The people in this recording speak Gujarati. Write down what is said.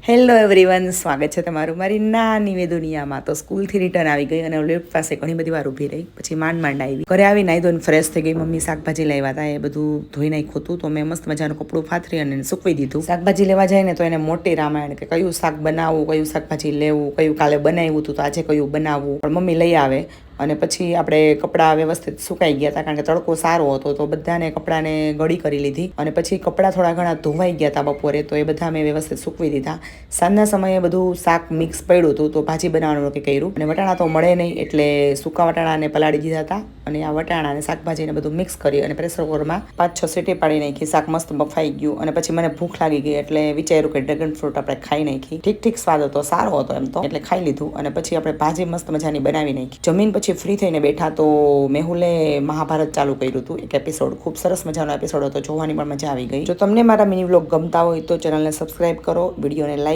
હેલો એવરીવન, સ્વાગત છે તમારું મારી નાની વે દુનિયામાં. તો સ્કૂલથી રિટર્ન આવી ગઈ અને લિફ્ટ પાસે ઘણી બધી વાર ઊભી રહી, પછી માંડ આવી. ઘરે આવી નાહી ધોઈને ફ્રેશ થઈ ગઈ. મમ્મી શાકભાજી લાવ્યા હતા, એ બધું ધોઈ નાખ્યું હતું. તો મેં મસ્ત મજાનું કપડું ફાથરી અને સૂકવી દીધું. શાકભાજી લેવા જાય ને તો એને મોટી રામાયણ કે કયું શાક બનાવવું, કયું શાકભાજી લેવું, કયું કાલે બનાવ્યું હતું તો આજે કયું બનાવવું. પણ મમ્મી લઈ આવે અને પછી આપણે કપડાં વ્યવસ્થિત સુકાઈ ગયા હતા, કારણ કે તડકો સારો હતો. તો બધાને કપડાને ગળી કરી લીધી અને પછી કપડાં થોડા ઘણા ધોવાઈ ગયા હતા બપોરે, તો એ બધા મેં વ્યવસ્થિત સૂકવી દીધા. સાંજના સમયે બધું શાક મિક્સ પડ્યું હતું, તો ભાજી બનાવવાનું નક્કી કર્યું. અને વટાણા તો મળે નહીં, એટલે સૂકા વટાણાને પલાળી દીધા હતા અને આ વટાણા અને શાકભાજીને બધું મિક્સ કરી અને પ્રેશર કુકરમાં 5-6 સીટી પાડી નાખી. શાક મસ્ત બફાઈ ગયું અને પછી મને ભૂખ લાગી ગઈ, એટલે વિચાર્યું કે ડ્રેગન ફ્રૂટ આપણે ખાઈ નાખી. ઠીક સ્વાદ હતો, સારો હતો એમ તો, એટલે ખાઈ લીધું. અને પછી આપણે ભાજી મસ્ત મજાની બનાવી નાખી. જમીન પછી ફ્રી થઈને બેઠા તો મેહુલે મહાભારત ચાલુ કર્યું હતું, એક એપિસોડ. ખૂબ સરસ મજાનો એપિસોડ હતો, જોવાની પણ મજા આવી ગઈ. જો તમને મારા મિની વ્લોગ ગમતા હોય તો ચેનલને સબસ્ક્રાઈબ કરો, વિડીયોને લાઈક